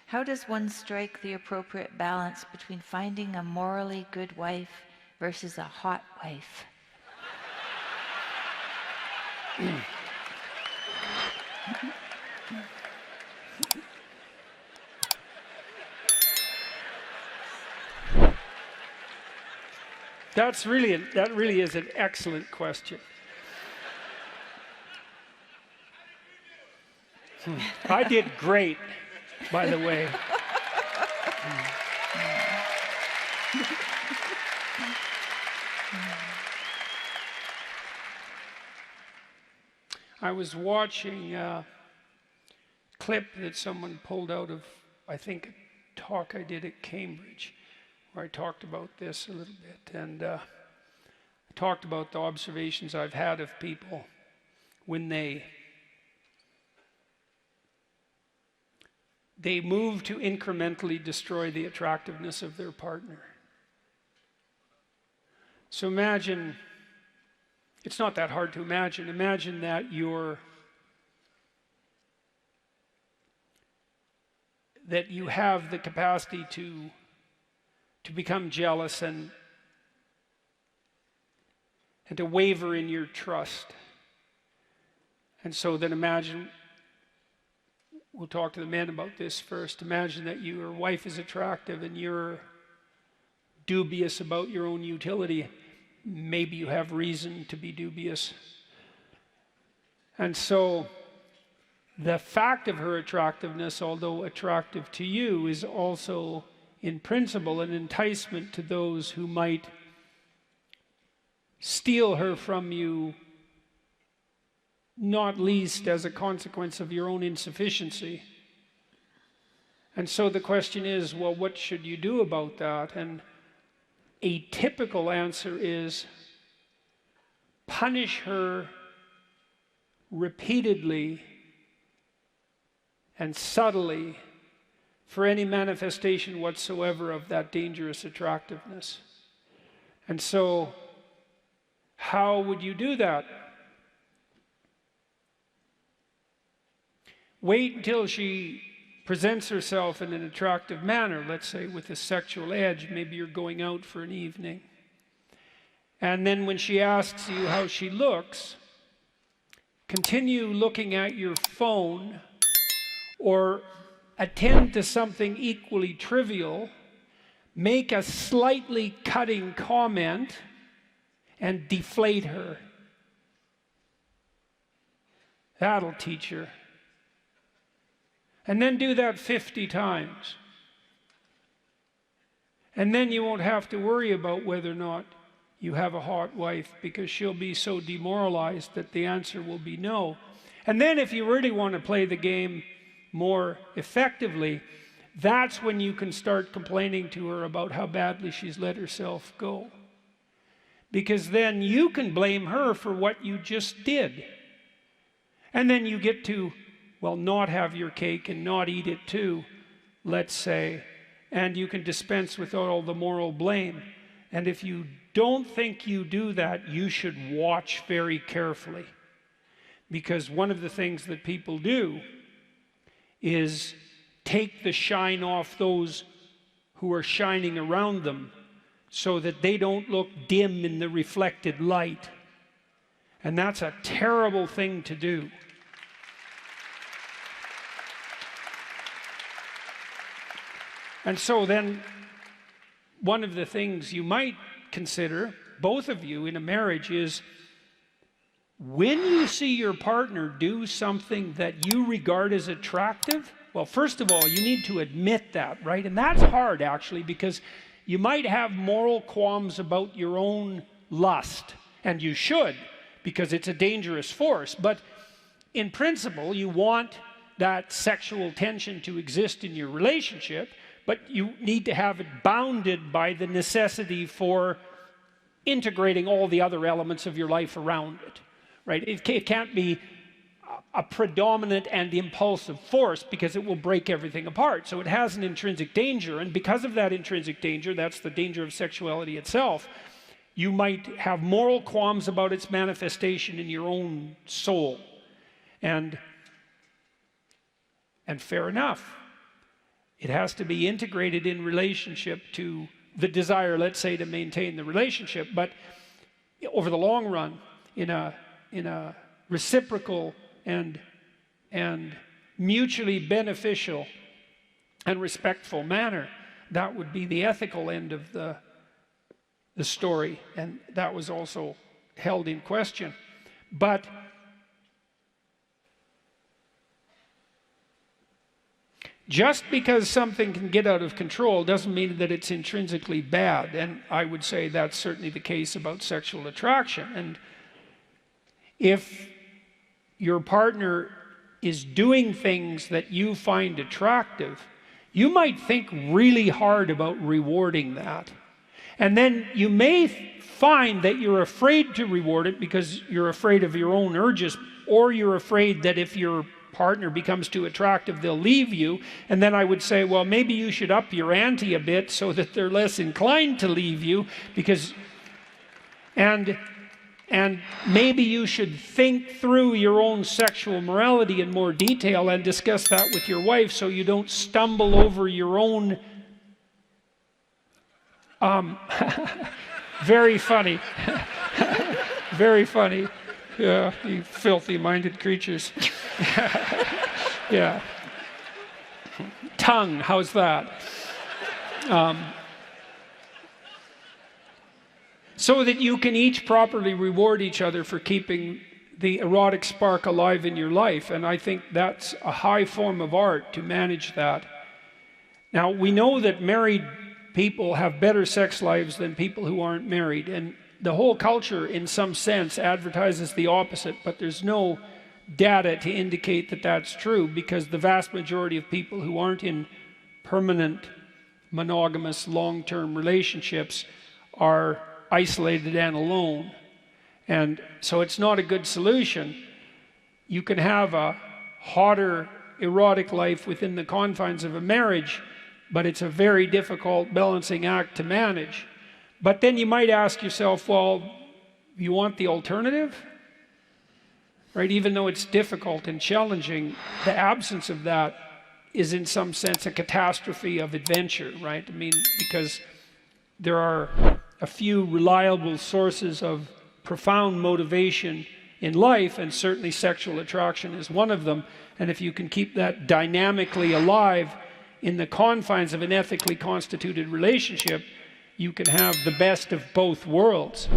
How does one strike the appropriate balance between finding a morally good wife versus a hot wife? That really is an excellent question. I did great, by the way. I was watching a clip that someone pulled out of, I think, a talk I did at Cambridge, where I talked about this a little bit, and I talked about the observations I've had of people when they move to incrementally destroy the attractiveness of their partner. So imagine, it's not that hard to imagine. Imagine that you have the capacity to become jealous and to waver in your trust. And so then imagine, we'll talk to the men about this first. Imagine that your wife is attractive and you're dubious about your own utility. Maybe you have reason to be dubious. And so the fact of her attractiveness, although attractive to you, is also in principle an enticement to those who might steal her from you, not least as a consequence of your own insufficiency. And so the question is, well, what should you do about that? And a typical answer is punish her repeatedly and subtly for any manifestation whatsoever of that dangerous attractiveness. And so, how would you do that? Wait until she presents herself in an attractive manner, let's say with a sexual edge. Maybe you're going out for an evening. And then when she asks you how she looks, continue looking at your phone or attend to something equally trivial, make a slightly cutting comment, and deflate her. That'll teach her. And then do that 50 times. And then you won't have to worry about whether or not you have a hot wife, because she'll be so demoralized that the answer will be no. And then if you really want to play the game more effectively, that's when you can start complaining to her about how badly she's let herself go. Because then you can blame her for what you just did. And then you get to, well, not have your cake and not eat it too, let's say, and you can dispense with all the moral blame. And if you don't think you do that, you should watch very carefully. Because one of the things that people do is take the shine off those who are shining around them so that they don't look dim in the reflected light. And that's a terrible thing to do. And so then, one of the things you might consider, both of you in a marriage, is when you see your partner do something that you regard as attractive, well, first of all, you need to admit that, right? And that's hard, actually, because you might have moral qualms about your own lust, and you should, because it's a dangerous force. But in principle, you want that sexual tension to exist in your relationship, but you need to have it bounded by the necessity for integrating all the other elements of your life around it, right? It can't be a predominant and impulsive force, because it will break everything apart. So it has an intrinsic danger, and because of that intrinsic danger, that's the danger of sexuality itself, you might have moral qualms about its manifestation in your own soul. And fair enough. It has to be integrated in relationship to the desire, let's say, to maintain the relationship. But over the long run, in a reciprocal and mutually beneficial and respectful manner, that would be the ethical end of the story, and that was also held in question. But just because something can get out of control doesn't mean that it's intrinsically bad, and I would say that's certainly the case about sexual attraction. And if your partner is doing things that you find attractive, you might think really hard about rewarding that. And then you may find that you're afraid to reward it because you're afraid of your own urges, or you're afraid that if your partner becomes too attractive, they'll leave you. And then I would say, well, maybe you should up your ante a bit so that they're less inclined to leave you, because and maybe you should think through your own sexual morality in more detail and discuss that with your wife so you don't stumble over your own very funny. Very funny. Yeah, you filthy-minded creatures. Yeah. Tongue, how's that? So that you can each properly reward each other for keeping the erotic spark alive in your life. And I think that's a high form of art to manage that. Now, we know that married people have better sex lives than people who aren't married. And the whole culture, in some sense, advertises the opposite, but there's no data to indicate that that's true, because the vast majority of people who aren't in permanent, monogamous, long-term relationships are isolated and alone. And so it's not a good solution. You can have a hotter, erotic life within the confines of a marriage, but it's a very difficult balancing act to manage. But then you might ask yourself, well, you want the alternative? Right? Even though it's difficult and challenging, the absence of that is in some sense a catastrophe of adventure, right? I mean, because there are a few reliable sources of profound motivation in life, and certainly sexual attraction is one of them. And if you can keep that dynamically alive in the confines of an ethically constituted relationship, you can have the best of both worlds.